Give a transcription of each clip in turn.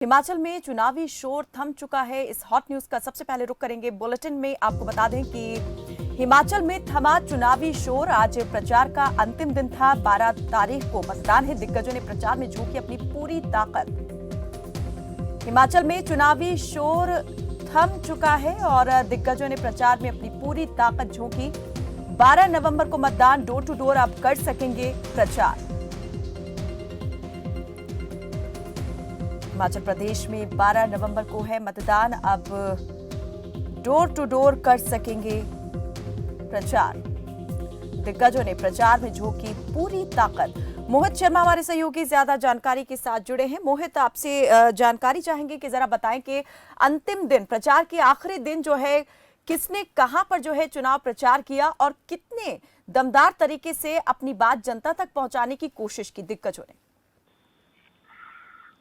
हिमाचल में चुनावी शोर थम चुका है। इस हॉट न्यूज का सबसे पहले रुख करेंगे बुलेटिन में। आपको बता दें कि हिमाचल में थमा चुनावी शोर। आज प्रचार का अंतिम दिन था। 12 तारीख को मतदान है। दिग्गजों ने प्रचार में झोंकी अपनी पूरी ताकत। हिमाचल में चुनावी शोर थम चुका है और दिग्गजों ने प्रचार में अपनी पूरी ताकत झोंकी। 12 नवंबर को मतदान। डोर टू डोर आप कर सकेंगे प्रचार। हिमाचल प्रदेश में 12 नवंबर को है मतदान। अब डोर टू डोर कर सकेंगे प्रचार। दिग्गजों ने प्रचार में झोंकी पूरी ताकत। मोहित शर्मा हमारे सहयोगी ज्यादा जानकारी के साथ जुड़े हैं। मोहित, आपसे जानकारी चाहेंगे कि जरा बताएं कि अंतिम दिन, प्रचार के आखिरी दिन जो है, किसने कहां पर जो है चुनाव प्रचार किया और कितने दमदार तरीके से अपनी बात जनता तक पहुंचाने की कोशिश की दिग्गजों ने?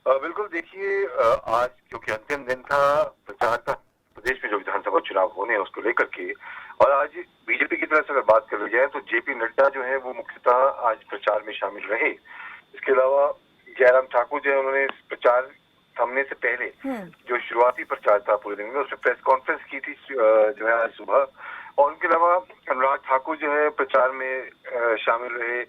बिल्कुल, देखिए, आज क्योंकि अंतिम दिन था प्रचार का, प्रदेश में जो विधानसभा चुनाव होने हैं उसको लेकर के, और आज बीजेपी की तरफ से अगर बात कर ली जाए तो जेपी नड्डा जो है वो मुख्यतः आज प्रचार में शामिल रहे। इसके अलावा जयराम ठाकुर जो है, उन्होंने प्रचार थमने से पहले जो शुरुआती प्रचार था पूरे दिन में, उसमें प्रेस कॉन्फ्रेंस की थी जो है आज सुबह। और उनके अलावा अनुराग ठाकुर जो है प्रचार में शामिल रहे।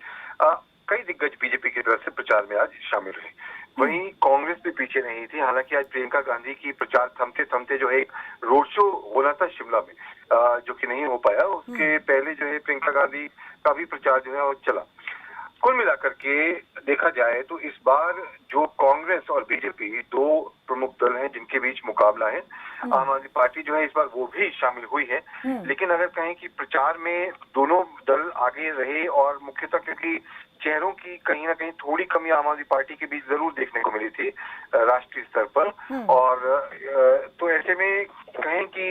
कई दिग्गज बीजेपी की तरफ से प्रचार में आज शामिल रहे। वहीं कांग्रेस भी पीछे नहीं थी। हालांकि आज प्रियंका गांधी की प्रचार थमते थमते जो है एक रोड शो होना था शिमला में, जो कि नहीं हो पाया। उसके पहले जो है प्रियंका गांधी का भी प्रचार जो है और चला। कुल मिलाकर के देखा जाए तो इस बार जो कांग्रेस और बीजेपी दो प्रमुख दल हैं जिनके बीच मुकाबला है, आम आदमी पार्टी जो है इस बार वो भी शामिल हुई है। लेकिन अगर कहें कि प्रचार में दोनों दल आगे रहे, और मुख्यतः क्योंकि चेहरों की कहीं ना कहीं थोड़ी कमी आम आदमी पार्टी के बीच जरूर देखने को मिली थी राष्ट्रीय स्तर पर। और तो ऐसे में कहें कि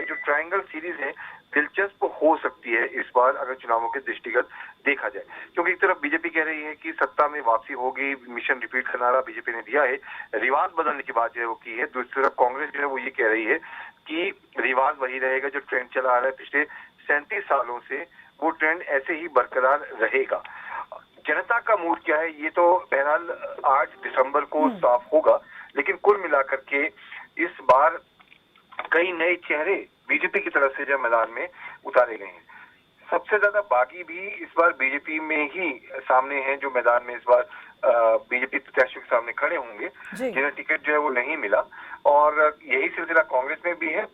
जो ट्रायंगल सीरीज है दिलचस्प हो सकती है इस बार, अगर चुनावों के दृष्टिगत देखा जाए। क्योंकि एक तरफ बीजेपी कह रही है कि सत्ता में वापसी होगी, मिशन रिपीट का नारा बीजेपी ने दिया है, रिवाज बदलने की बात जो है वो की है। दूसरी तरफ कांग्रेस जो है वो ये कह रही है कि रिवाज वही रहेगा, जो ट्रेंड चला आ रहा है पिछले 37 सालों से, वो ट्रेंड ऐसे ही बरकरार रहेगा। जनता का मूड क्या है ये तो बहरहाल 8 दिसंबर को साफ होगा। लेकिन कुल मिलाकर के इस बार कई नए चेहरे बीजेपी की तरफ से जो मैदान में उतारे गए हैं। सबसे ज्यादा बागी भी इस बार बीजेपी में ही सामने हैं, जो मैदान में इस बार बीजेपी प्रत्याशियों के सामने खड़े होंगे, जिन्हें टिकट जो है वो नहीं मिला। और यही सिलसिला कांग्रेस में भी है।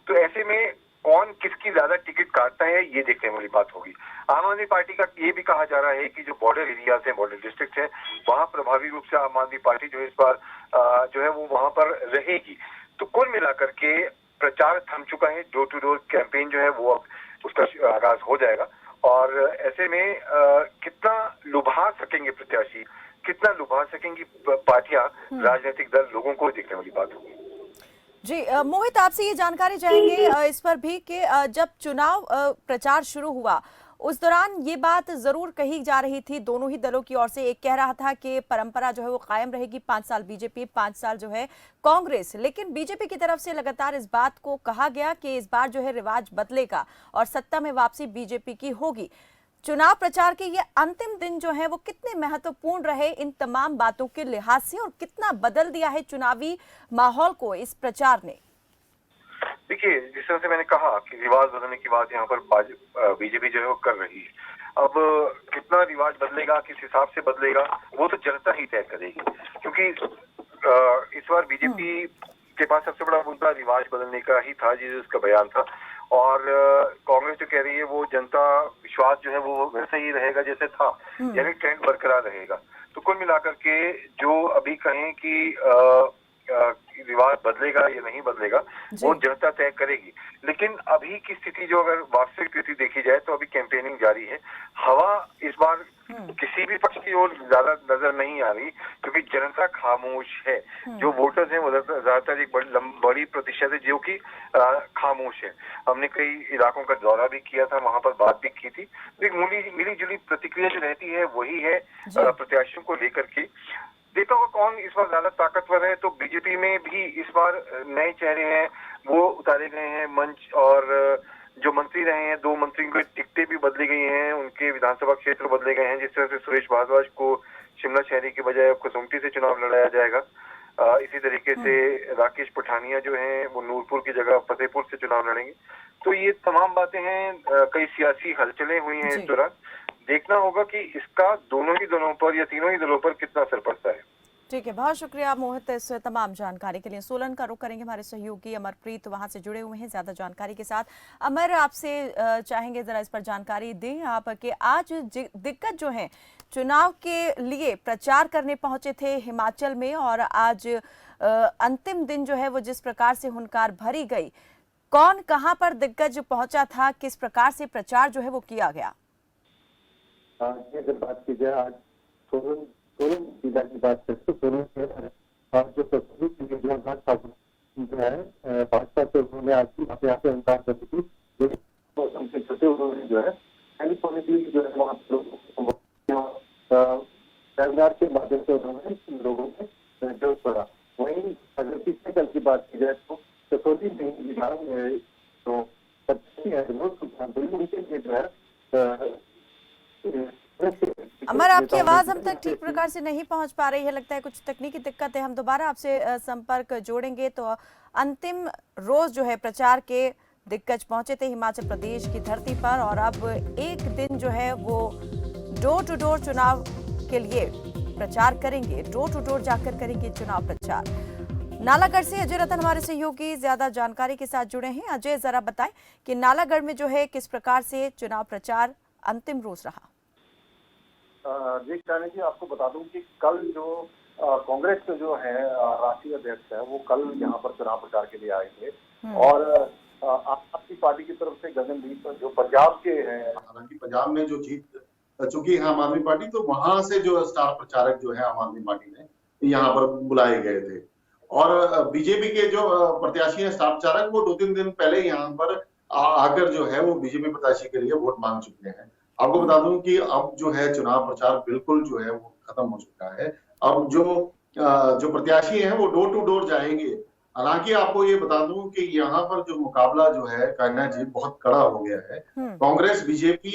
तो ऐसे में कौन किसकी ज्यादा टिकट काटता है ये देखने वाली बात होगी। आम आदमी पार्टी का ये भी कहा जा रहा है कि जो बॉर्डर एरियाज हैं, बॉर्डर डिस्ट्रिक्ट हैं, वहां प्रभावी रूप से आम आदमी पार्टी जो है इस बार जो है वो वहां पर रहेगी। तो कुल मिलाकर के प्रचार थम चुका है। डोर टू डोर कैंपेन जो है वो अब उसका आगाज हो जाएगा। और ऐसे में कितना लुभा सकेंगे प्रत्याशी, कितना लुभा सकेंगी पार्टियां, राजनीतिक दल, लोगों को देखने वाली बात होगी। जी मोहित, आपसे ये जानकारी चाहेंगे इस पर भी कि जब चुनाव प्रचार शुरू हुआ उस दौरान ये बात जरूर कही जा रही थी दोनों ही दलों की ओर से। एक कह रहा था कि परंपरा जो है वो कायम रहेगी, 5 साल बीजेपी, 5 साल जो है कांग्रेस। लेकिन बीजेपी की तरफ से लगातार इस बात को कहा गया कि इस बार जो है रिवाज बदलेगा और सत्ता में वापसी बीजेपी की होगी। चुनाव प्रचार के ये अंतिम दिन जो है वो कितने महत्वपूर्ण रहे इन तमाम बातों के लिहाज से, और कितना बदल दिया है चुनावी माहौल को इस प्रचार ने? देखिए, जिस तरह से मैंने कहा कि रिवाज बदलने की बात यहाँ पर बीजेपी जो है वो कर रही है। अब कितना रिवाज बदलेगा, किस हिसाब से बदलेगा, वो तो जनता ही तय करेगी। क्योंकि इस बार बीजेपी के पास सबसे बड़ा मुद्दा रिवाज बदलने का ही था, जिस उसका बयान था। और कांग्रेस जो कह रही है वो जनता विश्वास जो है वो वैसे ही रहेगा जैसे था, यानी ट्रेंड बरकरार रहेगा। तो कुल मिलाकर के जो अभी कहें कि रिवाज बदलेगा या नहीं बदलेगा वो जनता तय करेगी। लेकिन अभी की स्थिति जो, अगर वास्तविक स्थिति देखी जाए तो अभी कैंपेनिंग जारी है। हवा इस बार किसी भी पक्ष की ओर ज्यादा नजर नहीं आ रही, क्योंकि जनता खामोश है। जो वोटर्स हैं वो ज्यादातर एक बड़ी प्रतिशत है जो कि खामोश है। हमने कई इलाकों का दौरा भी किया था, वहां पर बात भी की थी। तो एक मिली जुली प्रतिक्रिया जो रहती है वही है प्रत्याशियों को लेकर के। देखा होगा कौन इस बार ज्यादा ताकतवर है। तो बीजेपी में भी इस बार नए चेहरे हैं वो उतारे गए हैं मंच, और जो मंत्री रहे हैं, 2 मंत्रियों की टिकटें भी बदली गई हैं, उनके विधानसभा क्षेत्र बदले गए हैं। जिस तरह से सुरेश भारद्वाज को शिमला शहरी की बजाय अब कसुम्पटी से चुनाव लड़ाया जाएगा। इसी तरीके से राकेश पठानिया जो हैं वो नूरपुर की जगह फतेहपुर से चुनाव लड़ेंगे। तो ये तमाम बातें हैं। कई सियासी हलचलें हुई हैं इस दौरान। देखना होगा कि इसका दोनों ही दलों पर या तीनों ही दलों पर कितना असर पड़ता है। ठीक है, बहुत शुक्रिया मोहित इस तमाम जानकारी के लिए। सोलन का रुख करेंगे, हमारे सहयोगी अमरप्रीत वहां से जुड़े हुए हैं ज्यादा जानकारी के साथ। अमर, आपसे चाहेंगे जरा इस पर जानकारी दें आप कि आज दिक्कत जो है चुनाव के लिए प्रचार करने पहुंचे थे हिमाचल में, और आज अंतिम दिन जो है वो जिस प्रकार से हुंकार भरी गई, कौन कहां पर दिग्गज पहुंचा था, किस प्रकार से प्रचार जो है वो किया गया? अगर बात की जाए आज सोलन जिला की बात करते तो सोलन जो तस्वीर के लिए जो है भाजपा से उन्होंने आज यहाँ पे उनकार कर दी थी। मौसम के चलते उन्होंने जो है टेलीफोनिकली जो है वहाँ वेबिनार के माध्यम से उन्होंने लोगों में जोश पड़ा। वहीं अगर पिछले कल की बात की जाए तो कसौली में तो उनके लिए जो है अमर, आपकी आवाज हम तक ठीक प्रकार से नहीं पहुंच पा रही है, लगता है कुछ तकनीकी दिक्कत है। हम दोबारा आपसे संपर्क जोड़ेंगे। तो अंतिम रोज जो है प्रचार के दिग्गज पहुंचे थे हिमाचल प्रदेश की धरती पर, और अब एक दिन जो है वो डोर टू डोर चुनाव के लिए प्रचार करेंगे, डोर टू डोर जाकर करेंगे चुनाव प्रचार। नालागढ़ से अजय रतन हमारे सहयोगी ज्यादा जानकारी के साथ जुड़े हैं। अजय, जरा बताएं कि नालागढ़ में जो है किस प्रकार से चुनाव प्रचार अंतिम रोज रहा? जी चाहने जी, आपको बता दूं कि कल जो कांग्रेस के जो है राष्ट्रीय अध्यक्ष है वो कल यहाँ पर चुनाव प्रचार के लिए आए थे, और आम आदमी पार्टी की तरफ से गगनदीप जो पंजाब के हैं, हालांकि पंजाब में जो जीत चुकी है आम आदमी पार्टी, तो वहां से जो स्टार प्रचारक जो है आम आदमी पार्टी ने यहाँ पर बुलाए गए थे। और बीजेपी के जो प्रत्याशी है स्टार प्रचारक, वो 2-3 दिन पहले यहाँ पर आकर जो है वो बीजेपी प्रत्याशी के लिए वोट मांग चुके हैं। आपको बता दूं कि अब जो है चुनाव प्रचार बिल्कुल जो है वो खत्म हो चुका है। अब जो प्रत्याशी हैं वो डोर टू डोर जाएंगे। हालांकि आपको ये बता दूं कि यहाँ पर जो मुकाबला जो है कहना जी बहुत कड़ा हो गया है। कांग्रेस बीजेपी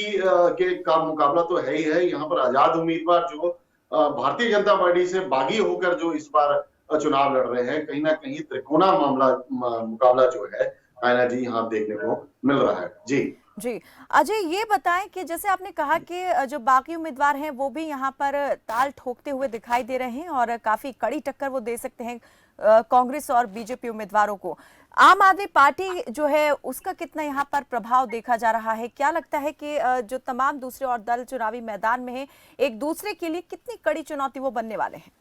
के का मुकाबला तो है ही है। यहाँ पर आजाद उम्मीदवार जो भारतीय जनता पार्टी से बागी होकर जो इस बार चुनाव लड़ रहे हैं, कहीं ना कहीं त्रिकोणा मुकाबला जो है कहना जी यहाँ देखने को मिल रहा है। जी अजय, ये बताएं कि जैसे आपने कहा कि जो बाकी उम्मीदवार हैं वो भी यहाँ पर ताल ठोकते हुए दिखाई दे रहे हैं और काफी कड़ी टक्कर वो दे सकते हैं कांग्रेस और बीजेपी उम्मीदवारों को। आम आदमी पार्टी जो है उसका कितना यहाँ पर प्रभाव देखा जा रहा है? क्या लगता है कि जो तमाम दूसरे और दल चुनावी मैदान में है, एक दूसरे के लिए कितनी कड़ी चुनौती वो बनने वाले हैं?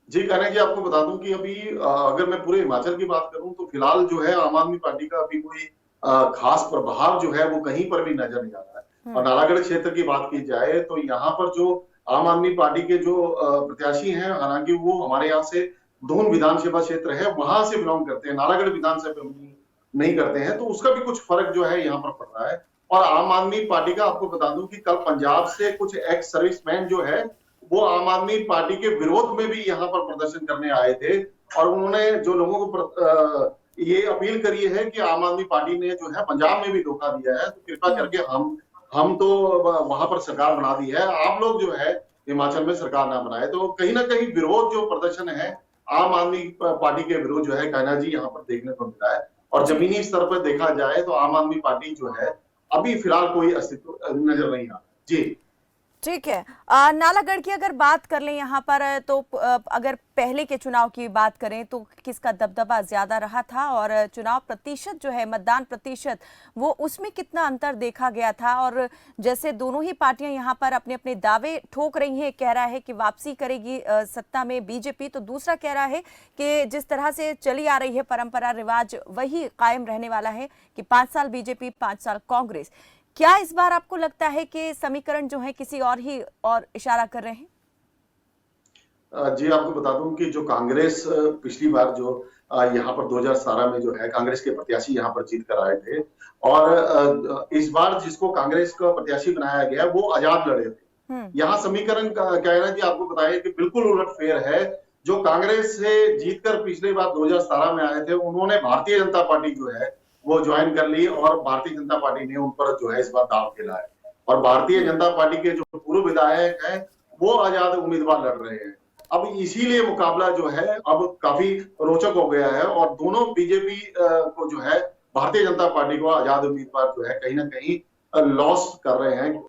जी कहना जी, आपको बता दूं कि अभी अगर मैं पूरे हिमाचल की बात करूं तो फिलहाल जो है आम आदमी पार्टी का अभी कोई खास प्रभाव जो है वो कहीं पर भी नजर नहीं आ रहा है। और नालागढ़ क्षेत्र की बात की जाए तो यहाँ पर जो आम आदमी पार्टी के जो प्रत्याशी हैं, हालांकि वो हमारे यहाँ से दून विधानसभा क्षेत्र है वहां से बिलोंग करते हैं, नालागढ़ विधानसभा नहीं करते हैं, तो उसका भी कुछ फर्क जो है यहाँ पर पड़ रहा है। और आम आदमी पार्टी का आपको बता दूं कि कल पंजाब से कुछ एक्स सर्विसमैन जो है वो आम आदमी पार्टी के विरोध में भी यहाँ पर प्रदर्शन करने आए थे, और उन्होंने जो लोगों को ये अपील करी है कि आम आदमी पार्टी ने जो है पंजाब में भी धोखा दिया है, तो कृपा करके हम तो वहां पर सरकार बना दी है, आप लोग जो है हिमाचल में सरकार ना बनाए। तो कहीं ना कहीं विरोध जो प्रदर्शन है आम आदमी पार्टी के विरोध जो है कहना जी यहाँ पर देखने को मिला है। और जमीनी स्तर पर देखा जाए तो आम आदमी पार्टी जो है अभी फिलहाल कोई अस्तित्व नजर नहीं आ रहा। जी ठीक है। नालागढ़ की अगर बात कर लें यहाँ पर, तो अगर पहले के चुनाव की बात करें तो किसका दबदबा ज्यादा रहा था, और चुनाव प्रतिशत जो है, मतदान प्रतिशत, वो उसमें कितना अंतर देखा गया था? और जैसे दोनों ही पार्टियां यहाँ पर अपने अपने दावे ठोक रही हैं, कह रहा है कि वापसी करेगी सत्ता में बीजेपी, तो दूसरा कह रहा है कि जिस तरह से चली आ रही है परंपरा रिवाज वही कायम रहने वाला है कि 5 साल बीजेपी 5 साल कांग्रेस। क्या इस बार आपको लगता है कि समीकरण जो है किसी और इशारा कर रहे हैं? जी आपको बता दूं कि जो कांग्रेस पिछली बार जो यहाँ पर 2017 में जो है कांग्रेस के प्रत्याशी यहाँ पर जीत कर आए थे, और इस बार जिसको कांग्रेस का प्रत्याशी बनाया गया वो आजाद लड़े थे। यहाँ समीकरण क्या है ना जी, आपको बताया कि बिल्कुल उलटफेर है। जो कांग्रेस से जीतकर पिछली बार 2017 में आए थे, उन्होंने भारतीय जनता पार्टी जो है वो ज्वाइन कर ली, और भारतीय जनता पार्टी ने उन पर जो है इस बार दाव खेला है। और भारतीय जनता पार्टी के जो पूर्व विधायक हैं वो आजाद उम्मीदवार लड़ रहे हैं। अब इसीलिए मुकाबला जो है अब काफी रोचक हो गया है और दोनों बीजेपी को जो है भारतीय जनता पार्टी को आजाद उम्मीदवार जो है कहीं ना कहीं लॉस कर रहे हैं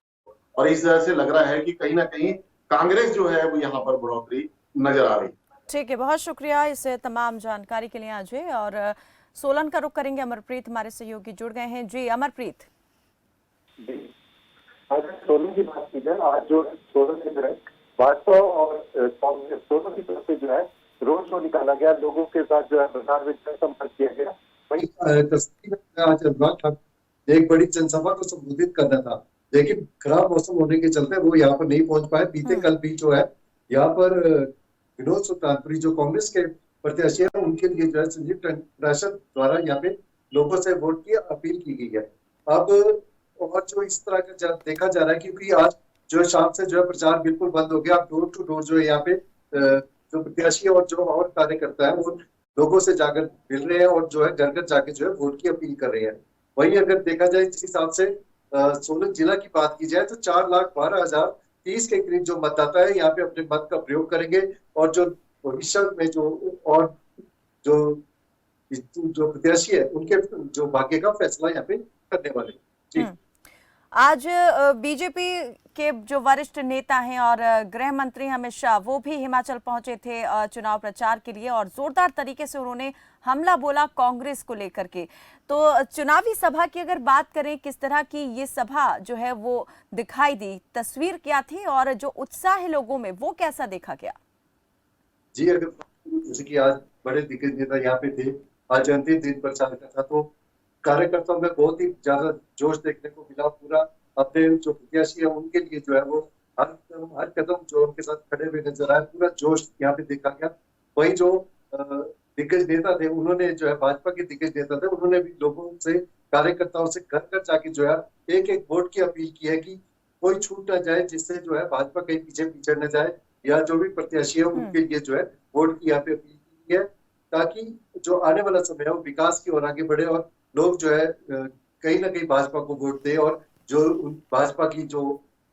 और इस तरह से लग रहा है कि कहीं ना कहीं कांग्रेस जो है वो यहाँ पर बढ़ोतरी नजर आ रही है। ठीक है, बहुत शुक्रिया इस तमाम जानकारी के लिए अजय। और सोलन का रुख करेंगे, अमरप्रीत हमारे सहयोगी जुड़ गए हैं। जी अमरप्रीत। अगर सोलन की बात की जाए, आज जो सोलन में जो है भाजपा और कांग्रेस दोनों की तरफ से जो है रोड शो निकाला गया, लोगों के साथ जो है प्रचार में संपर्क किया गया। वही तस्वीर में आज अनुराग ठाकुर एक बड़ी जनसभा को संबोधित करना था, लेकिन खराब मौसम होने के चलते वो यहाँ पर नहीं पहुंच पाए। बीते कल भी जो है यहाँ पर विनोद सुल्तानपुरी जो कांग्रेस के प्रत्याशी है उनके लिए जो है संजीव पाराशर द्वारा यहाँ पे लोगों से वोट की अपील की गई है। अब और जो इस तरह का देखा जा रहा है क्योंकि आज जो है शाम से जो है प्रचार बिल्कुल बंद हो गया। अब डोर टू डोर जो है यहाँ पे जो प्रत्याशी और जो और कार्यकर्ता है वो लोगों से जाकर मिल रहे हैं और जो है घर घर जाके जो है वोट की अपील कर रहे हैं। वहीं अगर देखा जाए जिस हिसाब से सोलन जिला की बात की जाए तो 4,12,030 के करीब जो मतदाता है यहाँ पे अपने मत का प्रयोग करेंगे और जो भविष्य में जो और जो प्रत्याशी है उनके जो भाग्य का फैसला यहाँ पे करने वाले। जी आज बीजेपी के जो वरिष्ठ नेता हैं और गृह मंत्री अमित शाह वो भी हिमाचल पहुंचे थे चुनाव प्रचार के लिए और जोरदार तरीके से उन्होंने हमला बोला कांग्रेस को लेकर के। तो चुनावी सभा की अगर बात करें, किस तरह की ये सभा जो है वो दिखाई दी, तस्वीर क्या थी और जो उत्साह है लोगों में वो कैसा देखा गया? जी अगर जैसे कि आज बड़े दिग्गज नेता यहाँ पे थे, आज अंतिम दिन प्रचार का था तो कार्यकर्ताओं में बहुत ही ज्यादा जोश देखने को मिला। पूरा अपने जो प्रत्याशी है उनके लिए जो है वो हर कदम जो उनके साथ खड़े हुए नजर आए, पूरा जोश यहाँ पे देखा गया। वही जो दिग्गज नेता थे उन्होंने जो है भाजपा के दिग्गज नेता थे उन्होंने भी लोगों से कार्यकर्ताओं से घर घर जाके जो है एक एक वोट की अपील की है कि कोई छूट ना जाए, जिससे जो है भाजपा कहीं पीछे पिछड़ न जाए या जो भी प्रत्याशी है उनके लिए जो है वोट की यहाँ पे अपील की है ताकि जो आने वाला समय है वो विकास की ओर आगे बढ़े और लोग जो है कहीं ना कहीं भाजपा को वोट दे और जो भाजपा की जो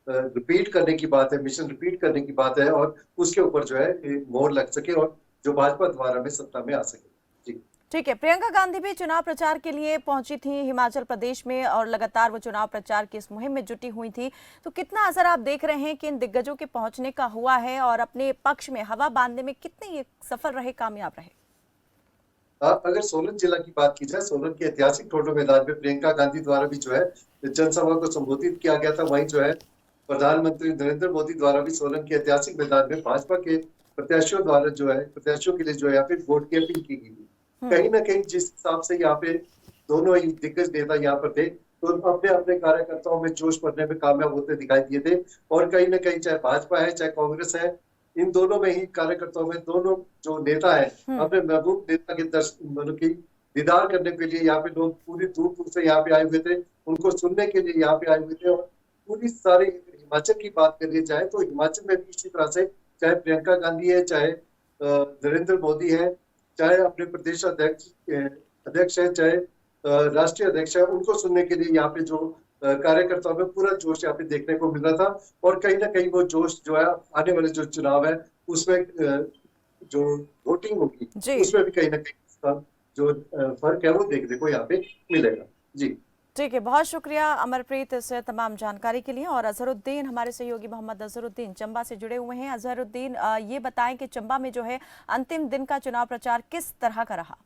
रिपीट करने की बात है, मिशन रिपीट करने की बात है और उसके ऊपर जो है मोहर लग सके और जो भाजपा द्वारा में सत्ता में आ सके। जी ठीक है, प्रियंका गांधी भी चुनाव प्रचार के लिए पहुंची थी हिमाचल प्रदेश में और लगातार वो चुनाव प्रचार की इस मुहिम में जुटी हुई थी। तो कितना असर आप देख रहे हैं कि इन दिग्गजों के पहुंचने का हुआ है और अपने पक्ष में हवा बांधने में कितने ये सफल रहे, कामयाब रहे? अगर सोलन जिला की बात की जाए, सोलन के ऐतिहासिक ठोडो मैदान में प्रियंका गांधी द्वारा भी जो है जनसभा को संबोधित किया गया था। वहीं जो है प्रधानमंत्री नरेंद्र मोदी द्वारा भी सोलन के ऐतिहासिक मैदान में भाजपा के प्रत्याशियों द्वारा जो है प्रत्याशियों के लिए जो है यहाँ पे वोट की अपील की गई। कहीं ना कहीं जिस हिसाब से यहाँ पे दोनों ही दिग्गज नेता यहाँ पर थे तो अपने अपने कार्यकर्ताओं में जोश भरने में कामयाब होते दिखाई दिए थे और कहीं ना कहीं चाहे भाजपा है चाहे कांग्रेस है, इन दोनों में ही कार्यकर्ताओं में दोनों जो नेता है अपने महबूब नेता के मतलब की दीदार करने के लिए यहाँ पे लोग पूरी दूर दूर से यहाँ पे आए हुए थे, उनको सुनने के लिए यहाँ पे आए हुए थे। और पूरी सारी हिमाचल की बात करिए जाए तो हिमाचल में भी इसी तरह से चाहे प्रियंका गांधी है, चाहे नरेंद्र मोदी है, चाहे अपने प्रदेश अध्यक्ष है, चाहे राष्ट्रीय अध्यक्ष है, उनको सुनने के लिए यहाँ पे जो कार्यकर्ताओं में पूरा जोश यहाँ पे देखने को मिल रहा था। और कहीं ना कहीं वो जोश जो है आने वाले जो चुनाव है उसमें जो वोटिंग होगी उसमें भी कहीं ना कहीं जो फर्क है वो देखने को यहाँ पे मिलेगा। जी ठीक है, बहुत शुक्रिया अमरप्रीत इस तमाम जानकारी के लिए। और अजहरुद्दीन हमारे सहयोगी मोहम्मद अजहरुद्दीन चंबा से जुड़े हुए हैं। अजहरुद्दीन, ये बताएं कि चंबा में जो है अंतिम दिन का चुनाव प्रचार किस तरह का रहा?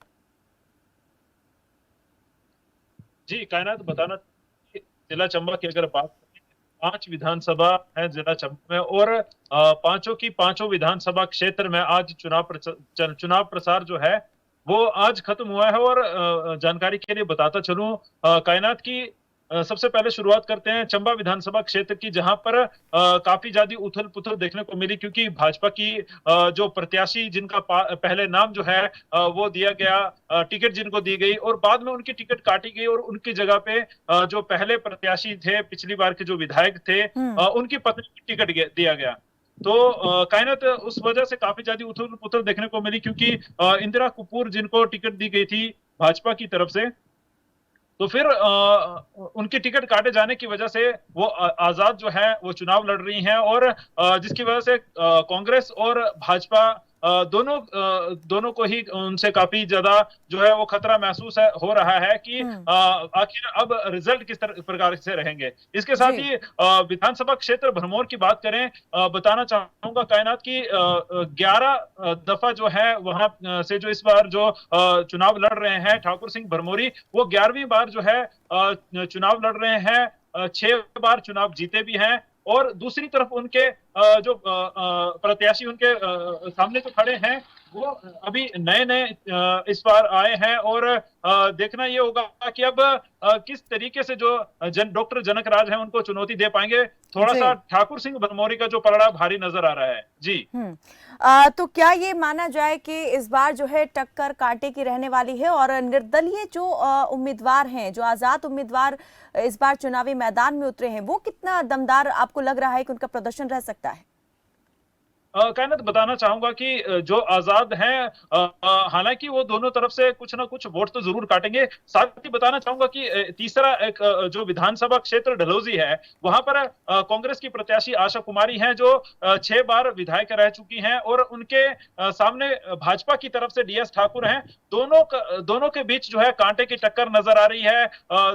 जी कायनात बताना, जिला चंबा की अगर बात करें 5 विधानसभा है जिला चंबा में और पांचों की पांचों विधानसभा क्षेत्र में आज चुनाव प्रसार जो है वो आज खत्म हुआ है। और जानकारी के लिए बताता चलूं कायनात की सबसे पहले शुरुआत करते हैं चंबा विधानसभा क्षेत्र की, जहां पर काफी ज्यादा उथल पुथल देखने को मिली क्योंकि भाजपा की जो प्रत्याशी जिनका पहले नाम जो है वो दिया गया, टिकट जिनको दी गई और बाद में उनकी टिकट काटी गई और उनकी जगह पे जो पहले प्रत्याशी थे, पिछली बार के जो विधायक थे, उनकी पत्नी की टिकट दिया गया। तो कायनात उस वजह से काफी ज्यादा उथल पुथल देखने को मिली क्योंकि इंदिरा कपूर जिनको टिकट दी गई थी भाजपा की तरफ से, तो फिर उनकी टिकट काटे जाने की वजह से वो आजाद जो है वो चुनाव लड़ रही हैं, और जिसकी वजह से कांग्रेस और भाजपा दोनों को ही उनसे काफी ज्यादा जो है वो खतरा महसूस हो रहा है कि आखिर अब रिजल्ट किस प्रकार से रहेंगे। इसके साथ जी। ही विधानसभा क्षेत्र भरमौर की बात करें, बताना चाहूंगा कायनात की 11 दफा जो है वहां से जो इस बार जो चुनाव लड़ रहे हैं ठाकुर सिंह भरमौरी, वो 11वीं बार जो है चुनाव लड़ रहे हैं। 6 बार चुनाव जीते भी हैं, और दूसरी तरफ उनके जो प्रत्याशी उनके सामने जो खड़े हैं वो अभी नए नए इस बार आए हैं, और देखना ये होगा कि अब किस तरीके से जो डॉक्टर जनक राज हैं उनको चुनौती दे पाएंगे। थोड़ा जी। सा ठाकुर सिंह भरमौरी का जो पलड़ा भारी नजर आ रहा है। जी। तो क्या ये माना जाए कि इस बार जो है टक्कर कांटे की रहने वाली है, और निर्दलीय जो उम्मीदवार हैं, जो आजाद उम्मीदवार इस बार चुनावी मैदान में उतरे हैं, वो कितना दमदार आपको लग रहा है कि उनका प्रदर्शन रह सकता है? कायनात बताना चाहूंगा कि जो आजाद हैं, हालांकि वो दोनों तरफ से कुछ ना कुछ वोट तो जरूर काटेंगे। साथ ही बताना चाहूंगा कि तीसरा एक जो विधानसभा क्षेत्र डलहौजी है, वहां पर कांग्रेस की प्रत्याशी आशा कुमारी हैं, जो 6 बार विधायक रह चुकी हैं, और उनके सामने भाजपा की तरफ से डीएस ठाकुर हैं। दोनों के बीच जो है कांटे की टक्कर नजर आ रही है।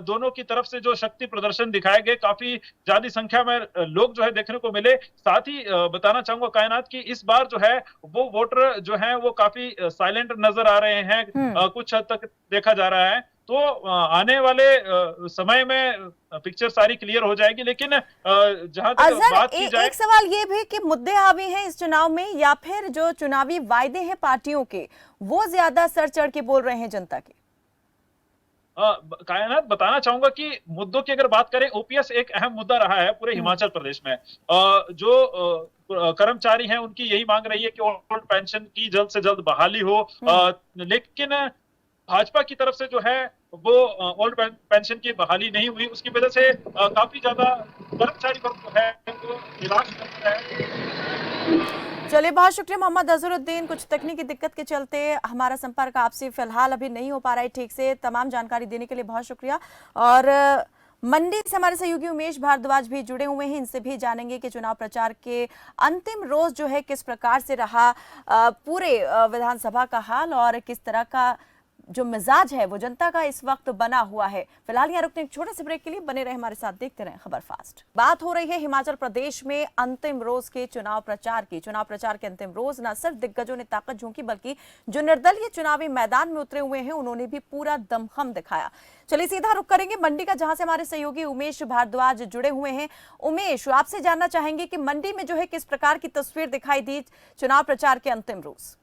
दोनों की तरफ से जो शक्ति प्रदर्शन दिखाए गए, काफी ज्यादा संख्या में लोग जो है देखने को मिले। साथ ही बताना चाहूंगा कायनात कि इस बार जो है वो वोटर जो हैं वो काफी साइलेंट नजर आ रहे हैं, कुछ हद तक देखा जा रहा है। तो आने वाले समय में पिक्चर सारी क्लियर हो जाएगी, लेकिन जहां तक अजहर, बात की जाए, एक सवाल ये भी कि मुद्दे हावी हैं इस चुनाव में, या फिर जो चुनावी वायदे हैं पार्टियों के, वो ज्यादा सर चढ़ के बोल रहे हैं जनता के? कायनात बताना चाहूंगा कि मुद्दों की अगर बात करें, ओपीएस एक अहम मुद्दा रहा है पूरे हिमाचल प्रदेश में। जो कर्मचारी हैं उनकी यही मांग रही है कि ओल्ड पेंशन की जल्द से जल्द बहाली हो, लेकिन भाजपा की तरफ से जो है वो ओल्ड पेंशन की बहाली नहीं हुई। उसकी वजह से काफी ज्यादा कर्मचारी वर्ग जो है वो निराश कर रहा है। चलिए, बहुत शुक्रिया मोहम्मद अजहरुद्दीन। कुछ तकनीकी दिक्कत के चलते हमारा संपर्क आपसे फिलहाल अभी नहीं हो पा रहा है ठीक से। तमाम जानकारी देने के लिए बहुत शुक्रिया। और मंडी से हमारे सहयोगी उमेश भारद्वाज भी जुड़े हुए हैं, इनसे भी जानेंगे कि चुनाव प्रचार के अंतिम रोज जो है किस प्रकार से रहा पूरे विधानसभा का हाल, और किस तरह का जो मिजाज है वो जनता का इस वक्त बना हुआ है। फिलहाल यहाँ रुकते हैं एक छोटे से ब्रेक के लिए, बने रहे हमारे साथ, देखते रहें खबर फास्ट। बात हो रही है हिमाचल प्रदेश में अंतिम रोज के चुनाव प्रचार की। चुनाव प्रचार के अंतिम रोज न सिर्फ दिग्गजों ने ताकत झोंकी, बल्कि जो निर्दलीय चुनावी मैदान में उतरे हुए हैं उन्होंने भी पूरा दमखम दिखाया। चलिए सीधा रुक करेंगे मंडी का, जहां से हमारे सहयोगी उमेश भारद्वाज जुड़े हुए हैं। उमेश, आपसे जानना चाहेंगे कि मंडी में जो है किस प्रकार की तस्वीर दिखाई दी चुनाव प्रचार के अंतिम रोज?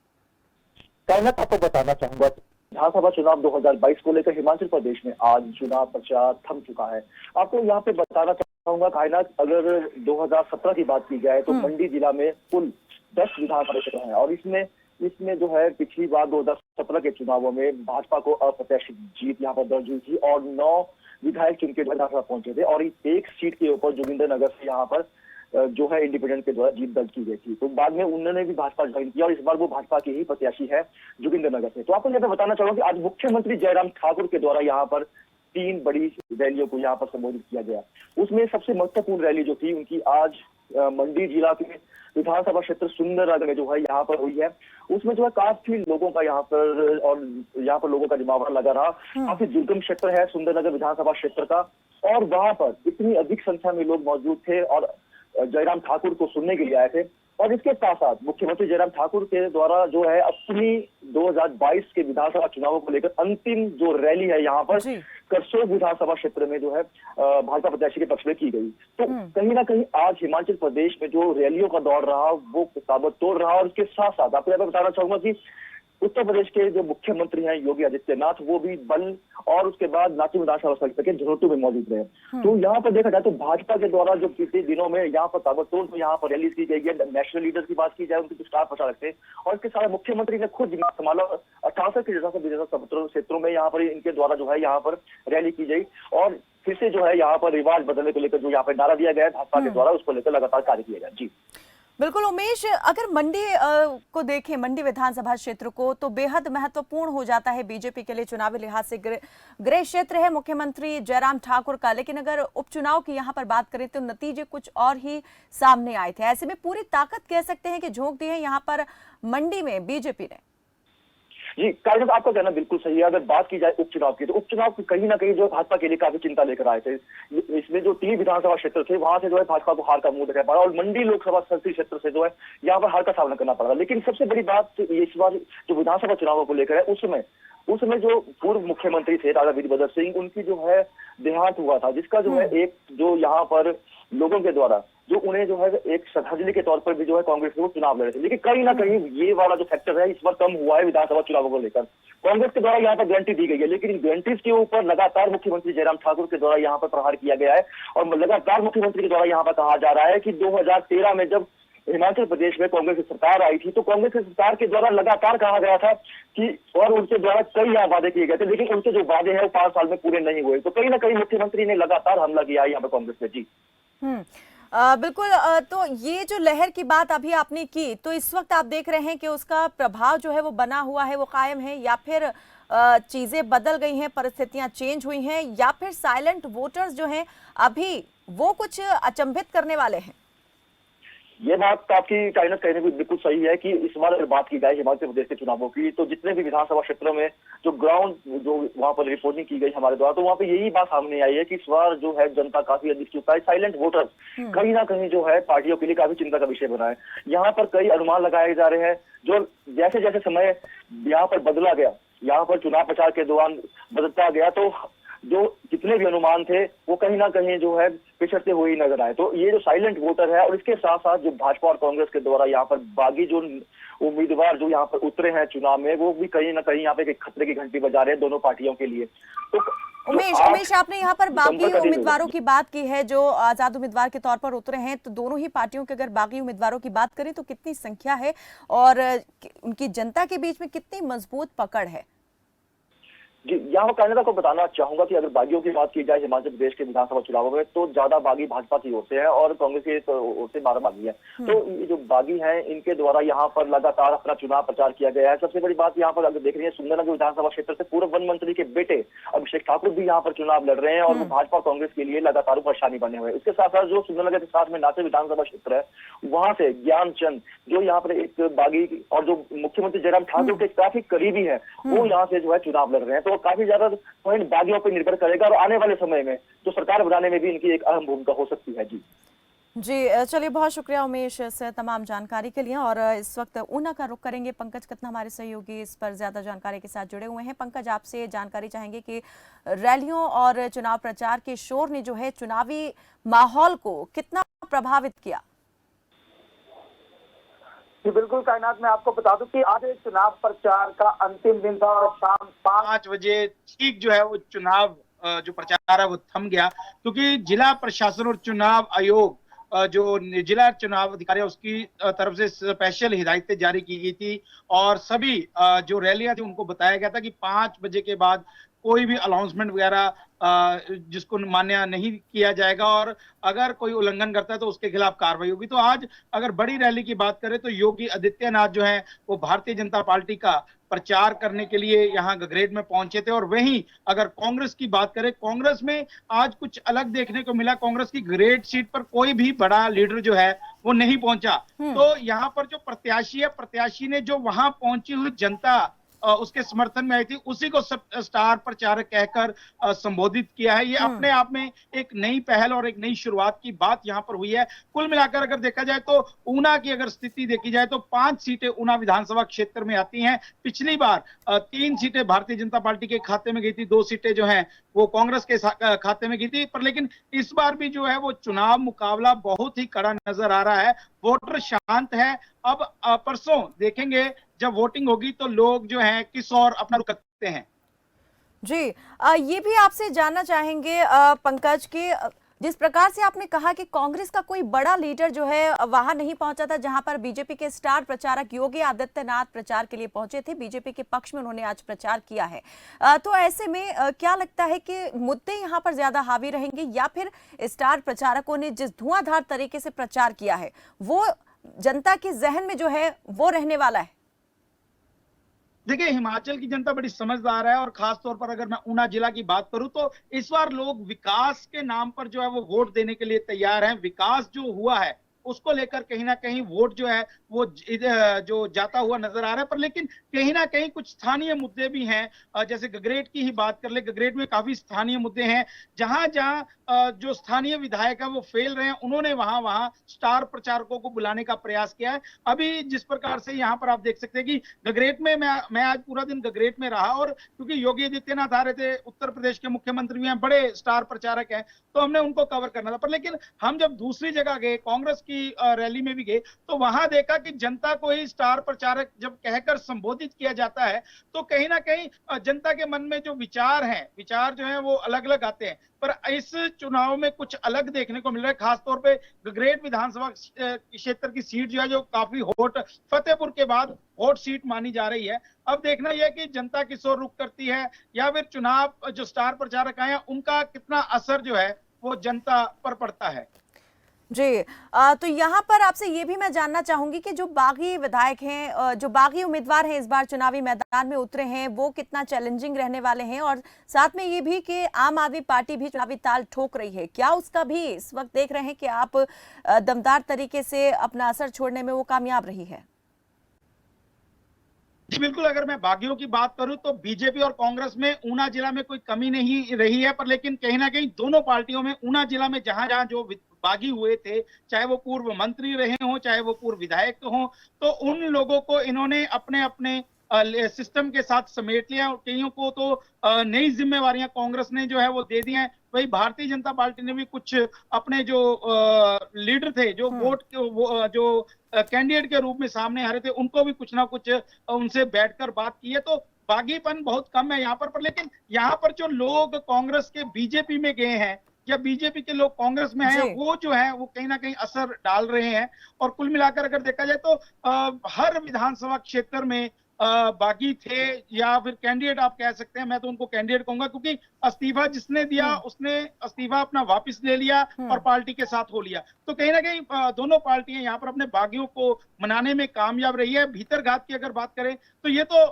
कायनात, आपको बताना चाहूंगा, विधानसभा चुनाव 2022 को लेकर हिमाचल प्रदेश में आज चुनाव प्रचार थम चुका है। आपको यहाँ पे बताना चाहूंगा कायनात, अगर 2017 की बात की जाए तो मंडी जिला में कुल 10 विधान परिषद हैं, और इसमें जो है पिछली बार 2017 के चुनावों में भाजपा को अप्रत्याशित जीत यहाँ पर दर्ज हुई थी, और 9 विधायक चुन के विधानसभा पहुंचे थे, और एक सीट के ऊपर जोगिंद्रनगर से यहाँ पर जो है इंडिपेंडेंट के द्वारा जीत दर्ज की गई थी। तो बाद में उन्होंने भी भाजपा ज्वाइन किया, और इस बार वो भाजपा की ही प्रत्याशी है जोगिंद्रनगर से। तो आपको यहाँ पे बताना चाहूंगा कि आज मुख्यमंत्री जयराम ठाकुर के द्वारा यहाँ पर 3 बड़ी रैलियों को यहाँ पर संबोधित किया गया। उसमें सबसे महत्वपूर्ण रैली जो थी उनकी आज मंडी जिला के विधानसभा क्षेत्र सुंदरनगर में जो है यहाँ पर हुई है। उसमें जो है काफी लोगों का यहाँ पर, और यहाँ पर लोगों का जमावड़ा लगा रहा। काफी दुर्गम क्षेत्र है सुंदरनगर विधानसभा क्षेत्र का, और वहां पर इतनी अधिक संख्या में लोग मौजूद थे और जयराम ठाकुर को सुनने के लिए आए थे। और इसके साथ साथ मुख्यमंत्री जयराम ठाकुर के द्वारा जो है अपनी 2022 के विधानसभा चुनावों को लेकर अंतिम जो रैली है यहाँ पर करसोग विधानसभा क्षेत्र में जो है भाजपा प्रत्याशी के पक्ष में की गई। तो कहीं ना कहीं आज हिमाचल प्रदेश में जो रैलियों का दौर रहा वो ताबड़तोड़ रहा। और इसके साथ साथ आपको यह बताना चाहूंगा कि उत्तर प्रदेश के जो मुख्यमंत्री हैं योगी आदित्यनाथ, वो भी बल और उसके बाद नाचू विधानसभा क्षेत्र के झरोटू में मौजूद रहे। तो यहाँ पर देखा जाए तो भाजपा के द्वारा जो पिछले दिनों में यहाँ पर ताबड़तोड़ तो यहाँ पर रैली की गई है। नेशनल लीडर की बात की जाए, उनके स्टार प्रचारक थे, और इसके साथ मुख्यमंत्री ने खुद दिमाग संभाला। 68 के जैसा क्षेत्रों में यहाँ पर इनके द्वारा जो है यहाँ पर रैली की गई, और फिर से जो है यहाँ पर रिवाज बदलने को लेकर जो यहाँ पर नारा दिया गया है भाजपा के द्वारा, उसको लेकर लगातार कार्य किया गया। जी बिल्कुल उमेश, अगर मंडी को देखें, मंडी विधानसभा क्षेत्र को, तो बेहद महत्वपूर्ण हो जाता है बीजेपी के लिए चुनावी लिहाज से। गृह क्षेत्र है मुख्यमंत्री जयराम ठाकुर का, लेकिन अगर उपचुनाव की यहाँ पर बात करें तो नतीजे कुछ और ही सामने आए थे। ऐसे में पूरी ताकत कह सकते हैं कि झोंक दी है यहाँ पर मंडी में बीजेपी ने। जी कायनात, आपका कहना बिल्कुल सही है। अगर बात की जाए उपचुनाव की, तो उपचुनाव कहीं ना कहीं जो भाजपा के लिए काफी चिंता लेकर आए थे। इसमें जो 3 विधानसभा क्षेत्र थे, वहां से जो है भाजपा को हार का मुंह दिखाई पड़ा, और मंडी लोकसभा संसदीय क्षेत्र से जो है यहाँ पर हार का सामना करना पड़ा। लेकिन सबसे बड़ी बात इस बार जो विधानसभा चुनावों को लेकर है, उसमें जो पूर्व मुख्यमंत्री थे राजा वीरभद्र सिंह, उनकी जो है देहांत हुआ था, जिसका जो है एक जो यहाँ पर लोगों के द्वारा जो उन्हें जो है एक श्रद्धांजलि के तौर पर भी जो है कांग्रेस को चुनाव लड़ रहे थे। लेकिन कहीं ना कहीं ये वाला जो फैक्टर है इस बार कम हुआ है विधानसभा चुनावों को लेकर। कांग्रेस के द्वारा यहाँ पर गारंटी दी गई है, लेकिन इन गारंटीज के ऊपर लगातार मुख्यमंत्री जयराम ठाकुर के द्वारा यहाँ पर प्रहार किया गया है, और लगातार मुख्यमंत्री के द्वारा यहाँ पर कहा जा रहा है कि 2013 में जब हिमाचल प्रदेश में कांग्रेस की सरकार आई थी, तो कांग्रेस की सरकार के द्वारा लगातार कहा गया था कि, और उनके द्वारा कई यहाँ वादे किए गए थे, लेकिन उनके जो वादे हैं वो 5 साल में पूरे नहीं हुए। तो कहीं ना कहीं मुख्यमंत्री ने लगातार हमला किया है यहाँ पर कांग्रेस पे। जी बिल्कुल। तो ये जो लहर की बात अभी आपने की, तो इस वक्त आप देख रहे हैं कि उसका प्रभाव जो है वो बना हुआ है, वो कायम है, या फिर चीजें बदल गई हैं, परिस्थितियां चेंज हुई हैं, या फिर साइलेंट वोटर्स जो हैं अभी वो कुछ अचंभित करने वाले हैं? ये बात आपकी कायनात कहने भी बिल्कुल सही है कि इस बार अगर बात की जाए हिमाचल प्रदेश के चुनावों की, तो जितने भी विधानसभा क्षेत्रों में जो ग्राउंड जो वहां पर रिपोर्टिंग की गई हमारे द्वारा, तो वहां पे यही बात सामने आई है कि इस बार जो है जनता काफी अधिक चुका है। साइलेंट वोटर्स कहीं ना कहीं जो है पार्टियों के लिए काफी चिंता का विषय बना है। यहाँ पर कई अनुमान लगाए जा रहे हैं, जो जैसे जैसे समय यहाँ पर बदला गया, यहाँ पर चुनाव प्रचार के दौरान बदलता गया, तो जो जितने भी अनुमान थे वो कहीं ना कहीं जो है पिछड़ते हुए ही नजर आए। तो ये जो साइलेंट वोटर है, और इसके साथ साथ जो भाजपा और कांग्रेस के द्वारा यहाँ पर बागी जो उम्मीदवार जो यहाँ पर उतरे हैं चुनाव में, वो भी कहीं ना कहीं यहाँ पे एक खतरे की घंटी बजा रहे हैं दोनों पार्टियों के लिए। तो उमेश, आपने यहाँ पर बागी उम्मीदवारों की बात की है जो आजाद उम्मीदवार के तौर पर उतरे हैं, तो दोनों ही पार्टियों के अगर बागी उम्मीदवारों की बात करें तो कितनी संख्या है और उनकी जनता के बीच में कितनी मजबूत पकड़ है? जी, यहाँ कायनात को बताना चाहूंगा कि अगर बागियों की बात की जाए हिमाचल प्रदेश के विधानसभा चुनावों में, तो ज्यादा बागी भाजपा की ओर से है और कांग्रेस की ओर से 12 बागी है। तो ये जो बागी हैं, इनके द्वारा यहाँ पर लगातार अपना चुनाव प्रचार किया गया है। सबसे बड़ी बात यहाँ पर अगर देख रही है, सुंदरनगर विधानसभा क्षेत्र से पूर्व वन मंत्री के बेटे अभिषेक ठाकुर भी यहाँ पर चुनाव लड़ रहे हैं, और वो भाजपा और कांग्रेस के लिए लगातार परेशानी बने हुए हैं। इसके साथ साथ जो सुंदरनगर के साथ में नाचे विधानसभा क्षेत्र है, वहां से ज्ञानचंद जो यहाँ पर एक बागी और जो मुख्यमंत्री जयराम ठाकुर के काफी करीबी है, वो यहाँ से जो है चुनाव लड़ रहे हैं। तो काफी ज्यादा पॉइंट बागियों पर निर्भर करेगा, और आने वाले समय में जो सरकार बनाने में भी इनकी एक अहम भूमिका हो सकती है। जी चलिए, बहुत शुक्रिया उमेश से तमाम जानकारी के लिए। और इस वक्त ऊना का रुख करेंगे। पंकज कतना हमारे सहयोगी इस पर ज्यादा जानकारी के साथ जुड़े हुए हैं। पंकज, आपसे जानकारी चाहेंगे कि रैलियों और चुनाव प्रचार के शोर ने जो है चुनावी माहौल को कितना प्रभावित किया? जी बिल्कुल कायनात, मैं आपको बता दूं कि आज चुनाव प्रचार का अंतिम दिन था और शाम 5 बजे ठीक जो है वो चुनाव जो प्रचार है वो थम गया, क्योंकि जिला प्रशासन और चुनाव आयोग जो जिला चुनाव अधिकारी है उसकी तरफ से स्पेशल हिदायतें जारी की गई थी, और सभी जो रैलियां थी उनको बताया गया था कि 5 बजे के बाद कोई भी अनाउंसमेंट वगैरह जिसको मान्य नहीं किया जाएगा, और अगर कोई उल्लंघन करता है तो उसके खिलाफ कार्रवाई होगी। तो आज अगर बड़ी रैली की बात करें तो योगी आदित्यनाथ जो है वो भारतीय जनता पार्टी का प्रचार करने के लिए यहाँ गगरेट में पहुंचे थे। और वहीं अगर कांग्रेस की बात करें, कांग्रेस में आज कुछ अलग देखने को मिला। कांग्रेस की ग्रेड सीट पर कोई भी बड़ा लीडर जो है वो नहीं पहुंचा। तो यहाँ पर जो प्रत्याशी है, प्रत्याशी ने जो वहां पहुंची हुई जनता उसके समर्थन में आई थी, उसी को स्टार प्रचारक कहकर संबोधित किया है। ये अपने आप में एक नई पहल और एक नई शुरुआत की बात यहाँ पर हुई है। कुल मिलाकर अगर देखा जाए तो ऊना की अगर स्थिति देखी जाए तो 5 सीटें ऊना विधानसभा क्षेत्र में आती हैं। पिछली बार 3 सीटें भारतीय जनता पार्टी के खाते में गई थी, 2 सीटें जो हैं वो कांग्रेस के खाते में गई थी। पर लेकिन इस बार भी जो है वो चुनाव मुकाबला बहुत ही कड़ा नजर आ रहा है। वोटर शांत है। अब परसों देखेंगे जब वोटिंग होगी तो लोग जो हैं किस और अपना रुख करते हैं। जी ये भी आपसे जानना चाहेंगे पंकज के, जिस प्रकार से आपने कहा कि कांग्रेस का कोई बड़ा लीडर जो है वहां नहीं पहुंचा था, जहां पर बीजेपी के स्टार प्रचारक योगी आदित्यनाथ प्रचार के लिए पहुंचे थे, बीजेपी के पक्ष में उन्होंने आज प्रचार किया है। तो ऐसे में क्या लगता है कि मुद्दे यहां पर ज्यादा हावी रहेंगे, या फिर स्टार प्रचारकों ने जिस धुआंधार तरीके से प्रचार किया है वो जनता के जहन में जो है वो रहने वाला है? देखिए, हिमाचल की जनता बड़ी समझदार है और खास तौर पर अगर मैं ऊना जिला की बात करूं तो इस बार लोग विकास के नाम पर जो है वो वोट देने के लिए तैयार हैं। विकास जो हुआ है उसको लेकर कहीं ना कहीं वोट जो है वो जो जाता हुआ नजर आ रहा है, पर लेकिन कहीं ना कहीं कुछ स्थानीय मुद्दे भी हैं। जैसे गगरेट की ही बात कर ले, गगरेट में काफी स्थानीय मुद्दे हैं। जहां जहां जो स्थानीय विधायक है वो फेल रहे हैं, उन्होंने वहां वहां स्टार प्रचारकों को बुलाने का प्रयास किया है। अभी जिस प्रकार से यहाँ पर आप देख सकते हैं कि गगरेट में मैं आज पूरा दिन गगरेट में रहा, और क्योंकि योगी आदित्यनाथ आ रहे थे, उत्तर प्रदेश के मुख्यमंत्री भी हैं, बड़े स्टार प्रचारक हैं, तो हमने उनको कवर करना था। पर लेकिन हम जब दूसरी जगह गए, कांग्रेस की रैली में भी गए, तो वहां देखा कि जनता को ही स्टार प्रचारक जब कहकर संबोधित किया जाता है तो कहीं ना कहीं जनता के मन में जो विचार हैं, विचार जो है वो अलग अलग आते हैं। पर इस चुनाव में कुछ अलग देखने को मिल रहा है। खासतौर पे गगरेट विधानसभा क्षेत्र की सीट जो है, जो काफी हॉट, फतेहपुर के बाद हॉट सीट मानी जा रही है। अब देखना यह है कि जनता किस ओर रुख करती है, या फिर चुनाव जो स्टार प्रचारक आए हैं उनका कितना असर जो है वो जनता पर पड़ता है। जी, तो यहाँ पर आपसे ये भी मैं जानना चाहूंगी कि जो बागी विधायक हैं, जो बागी उम्मीदवार हैं इस बार चुनावी मैदान में उतरे हैं, वो कितना चैलेंजिंग रहने वाले हैं, और साथ में ये भी कि आम आदमी पार्टी भी चुनावी ताल ठोक रही है, क्या उसका भी इस वक्त देख रहे हैं कि आप दमदार तरीके से अपना असर छोड़ने में वो कामयाब रही है? जी बिल्कुल, अगर मैं बागियों की बात करूं तो बीजेपी और कांग्रेस में ऊना जिला में कोई कमी नहीं रही है, पर लेकिन कहीं ना कहीं दोनों पार्टियों में ऊना जिला में जहां जहां जो बागी हुए थे, चाहे वो पूर्व मंत्री रहे हों, चाहे वो पूर्व विधायक हों, तो उन लोगों को इन्होंने अपने अपने सिस्टम के साथ समेट लिया। और कईयों को तो नई जिम्मेवारियां कांग्रेस ने जो है वो दे दी हैं। वही भारतीय जनता पार्टी ने भी कुछ अपने जो लीडर थे, जो वोट जो कैंडिडेट के रूप में सामने आ रहे थे, उनको भी कुछ ना कुछ उनसे बैठकर बात की है। तो बागीपन बहुत कम है यहाँ पर लेकिन यहाँ पर जो लोग कांग्रेस के बीजेपी में गए हैं या बीजेपी के लोग कांग्रेस में हैं, वो जो है वो कहीं ना कहीं असर डाल रहे हैं। और कुल मिलाकर अगर देखा जाए तो हर विधानसभा क्षेत्र में बागी थे, या फिर कैंडिडेट आप कह सकते हैं, मैं तो उनको कैंडिडेट कहूंगा, क्योंकि इस्तीफा जिसने दिया उसने इस्तीफा अपना वापस ले लिया और पार्टी के साथ हो लिया। तो कहीं ना कहीं दोनों पार्टियां यहाँ पर अपने बागियों को मनाने में कामयाब रही है। भीतरघात की अगर बात करें तो ये तो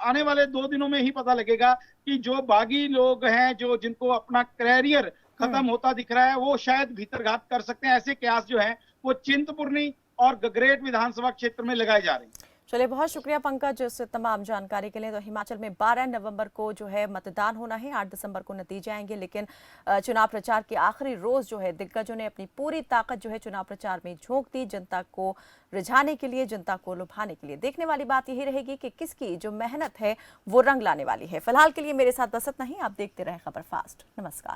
आने वाले 2 दिनों में ही पता लगेगा कि जो बागी लोग हैं, जो जिनको अपना कैरियर खत्म होता दिख रहा है, वो शायद भीतरघात कर सकते हैं। ऐसे कयास जो है वो चिंतपूर्णी और गगरेट विधानसभा क्षेत्र में लगाए जा रहे हैं। चलिए, बहुत शुक्रिया पंकज इस तमाम जानकारी के लिए। तो हिमाचल में 12 नवंबर को जो है मतदान होना है, 8 दिसंबर को नतीजे आएंगे, लेकिन चुनाव प्रचार के आखिरी रोज जो है दिग्गजों ने अपनी पूरी ताकत जो है चुनाव प्रचार में झोंक दी, जनता को रिझाने के लिए, जनता को लुभाने के लिए। देखने वाली बात यही रहेगी कि किसकी जो मेहनत है वो रंग लाने वाली है। फिलहाल के लिए मेरे साथ बस इतना ही। आप देखते रहें खबर फास्ट। नमस्कार।